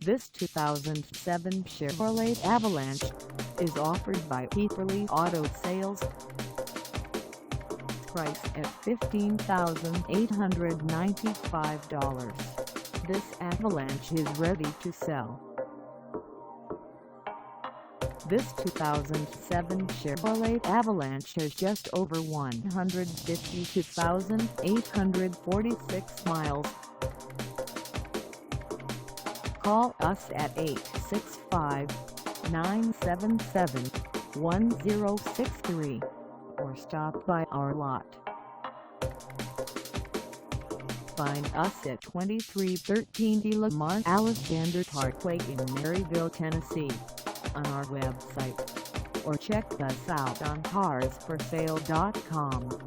This 2007 Chevrolet Avalanche is offered by Hepperly Auto Sales. Price at $15,895. This Avalanche is ready to sell. This 2007 Chevrolet Avalanche has just over 152,846 miles. Call us at 865-977-1063 or stop by our lot. Find us at 2313 Lamar Alexander Parkway in Maryville, Tennessee, on our website, or check us out on carsforsale.com.